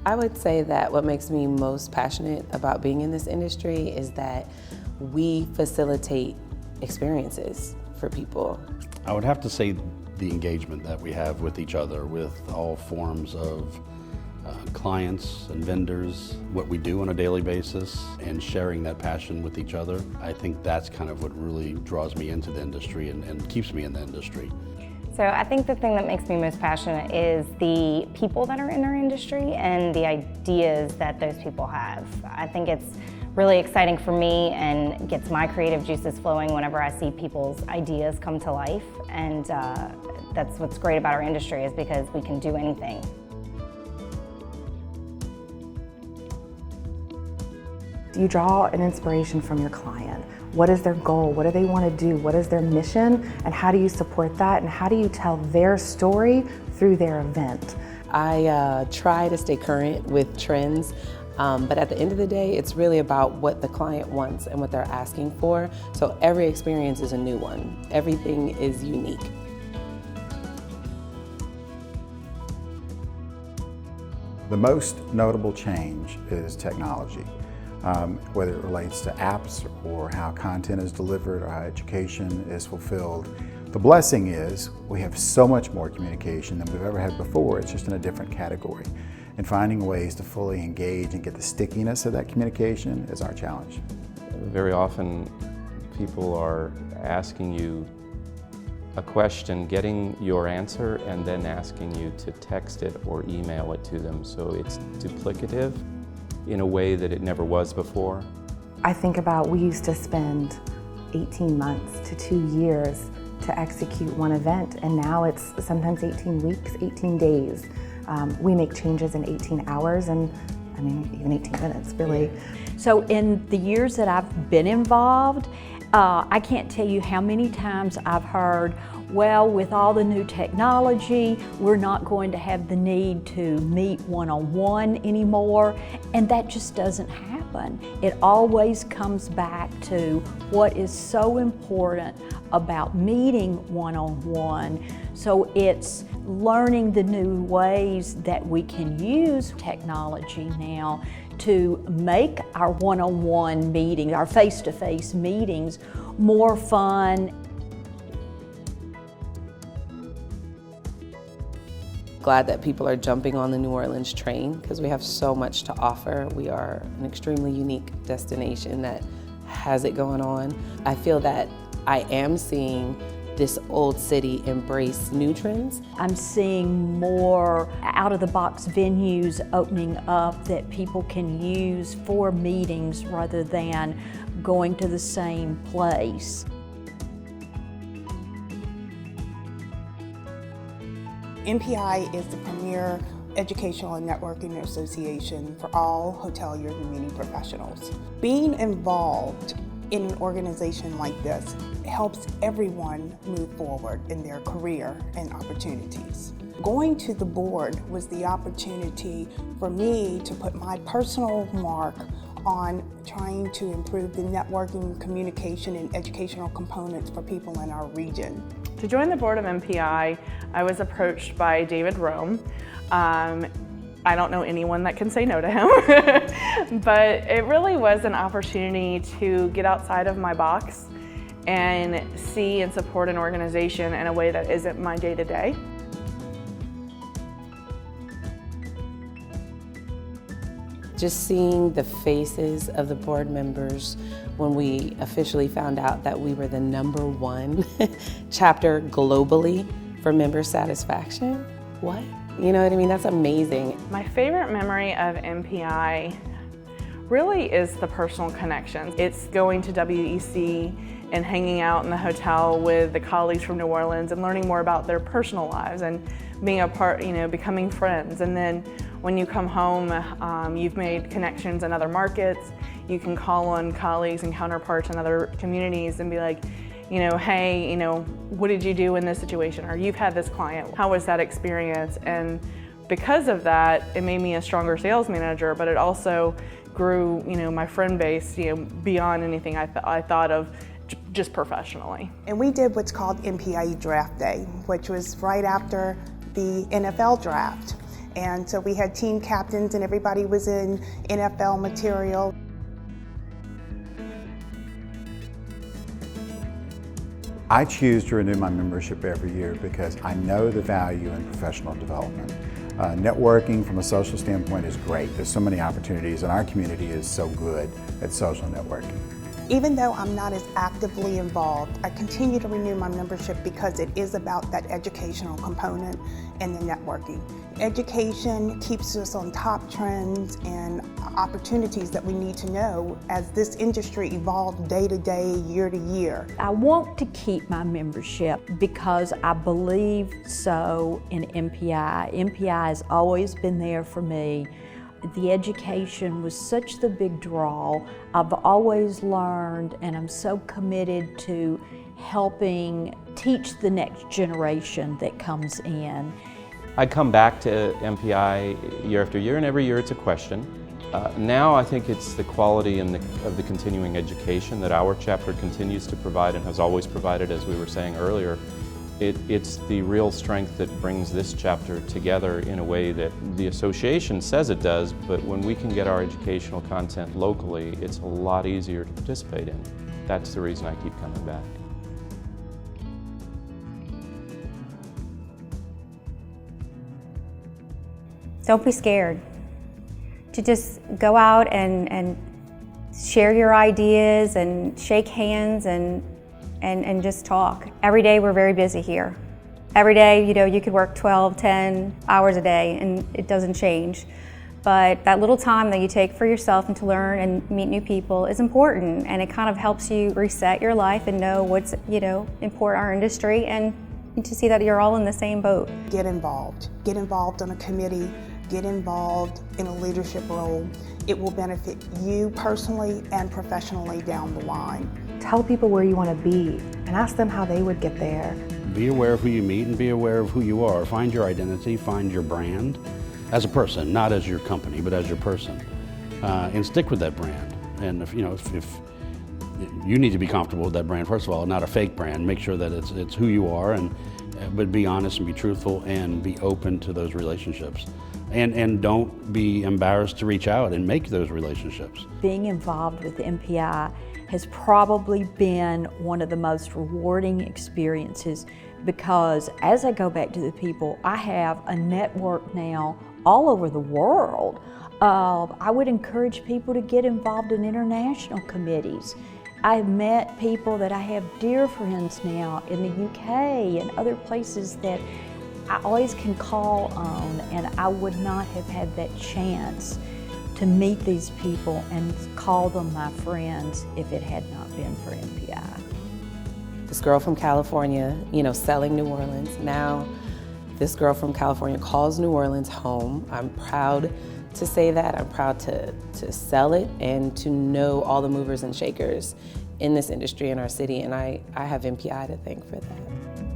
I would say that what makes me most passionate about being in this industry is that we facilitate experiences for people. I would have to say the engagement that we have with each other, with all forms of clients and vendors, what we do on a daily basis, and sharing that passion with each other. I think that's kind of what really draws me into the industry and keeps me in the industry. So I think the thing that makes me most passionate is the people that are in our industry and the ideas that those people have. I think it's really exciting for me and gets my creative juices flowing whenever I see people's ideas come to life. And that's what's great about our industry, is because we can do anything. Do you draw an inspiration from your client? What is their goal? What do they want to do? What is their mission? And how do you support that? And how do you tell their story through their event? I try to stay current with trends, but at the end of the day, it's really about what the client wants and what they're asking for. So every experience is a new one. Everything is unique. The most notable change is technology. Whether it relates to apps or how content is delivered or how education is fulfilled. The blessing is we have so much more communication than we've ever had before. It's just in a different category. And finding ways to fully engage and get the stickiness of that communication is our challenge. Very often people are asking you a question, getting your answer, and then asking you to text it or email it to them. So it's duplicative in a way that it never was before. I think about, we used to spend 18 months to 2 years to execute one event, and now it's sometimes 18 weeks, 18 days. We make changes in 18 hours and even 18 minutes, really. So in the years that I've been involved, I can't tell you how many times I've heard, well, with all the new technology, we're not going to have the need to meet one-on-one anymore, and that just doesn't happen. It always comes back to what is so important about meeting one-on-one. So it's learning the new ways that we can use technology now to make our one-on-one meetings, our face-to-face meetings, more fun. Glad that people are jumping on the New Orleans train because we have so much to offer. We are an extremely unique destination that has it going on. I feel that I am seeing this old city embrace new trends. I'm seeing more out-of-the-box venues opening up that people can use for meetings rather than going to the same place. MPI is the premier educational and networking association for all hoteliers and meeting professionals. Being involved in an organization like this helps everyone move forward in their career and opportunities. Going to the board was the opportunity for me to put my personal mark on trying to improve the networking, communication, and educational components for people in our region. To join the board of MPI, I was approached by David Rome. I don't know anyone that can say no to him, but it really was an opportunity to get outside of my box and see and support an organization in a way that isn't my day-to-day. Just seeing the faces of the board members when we officially found out that we were the #1 chapter globally for member satisfaction. What? You know what I mean? That's amazing. My favorite memory of MPI really is the personal connections. It's going to WEC and hanging out in the hotel with the colleagues from New Orleans and learning more about their personal lives and being a part, becoming friends. And then when you come home, you've made connections in other markets. You can call on colleagues and counterparts in other communities and be like, hey, what did you do in this situation? Or you've had this client, how was that experience? And because of that, it made me a stronger sales manager, but it also grew, my friend base, beyond anything I thought of just professionally. And we did what's called MPI Draft Day, which was right after the NFL draft. And so we had team captains and everybody was in NFL material. I choose to renew my membership every year because I know the value in professional development. Networking from a social standpoint is great. There's so many opportunities and our community is so good at social networking. Even though I'm not as actively involved, I continue to renew my membership because it is about that educational component and the networking. Education keeps us on top trends and opportunities that we need to know as this industry evolves day to day, year to year. I want to keep my membership because I believe so in MPI. MPI has always been there for me. The education was such the big draw. I've always learned, and I'm so committed to helping teach the next generation that comes in. I come back to MPI year after year, and every year it's a question. Now I think it's the quality of the continuing education that our chapter continues to provide and has always provided, as we were saying earlier. It's the real strength that brings this chapter together in a way that the association says it does, but when we can get our educational content locally, it's a lot easier to participate in. That's the reason I keep coming back. Don't be scared to just go out and share your ideas and shake hands and just talk. Every day we're very busy here. Every day, you could work 12, 10 hours a day and it doesn't change. But that little time that you take for yourself and to learn and meet new people is important, and it kind of helps you reset your life and know what's, important in our industry and to see that you're all in the same boat. Get involved. Get involved on a committee. Get involved in a leadership role. It will benefit you personally and professionally down the line. Tell people where you want to be and ask them how they would get there. Be aware of who you meet and be aware of who you are. Find your identity, find your brand as a person, not as your company, but as your person. And stick with that brand. And if you need to be comfortable with that brand, first of all, not a fake brand. Make sure that it's who you are, but be honest and be truthful and be open to those relationships. And don't be embarrassed to reach out and make those relationships. Being involved with MPI has probably been one of the most rewarding experiences because as I go back to the people, I have a network now all over the world. I would encourage people to get involved in international committees. I've met people that I have dear friends now in the UK and other places that I always can call on, and I would not have had that chance to meet these people and call them my friends if it had not been for MPI. This girl from California, selling New Orleans. Now, this girl from California calls New Orleans home. I'm proud to say that. I'm proud to sell it and to know all the movers and shakers in this industry in our city, and I have MPI to thank for that.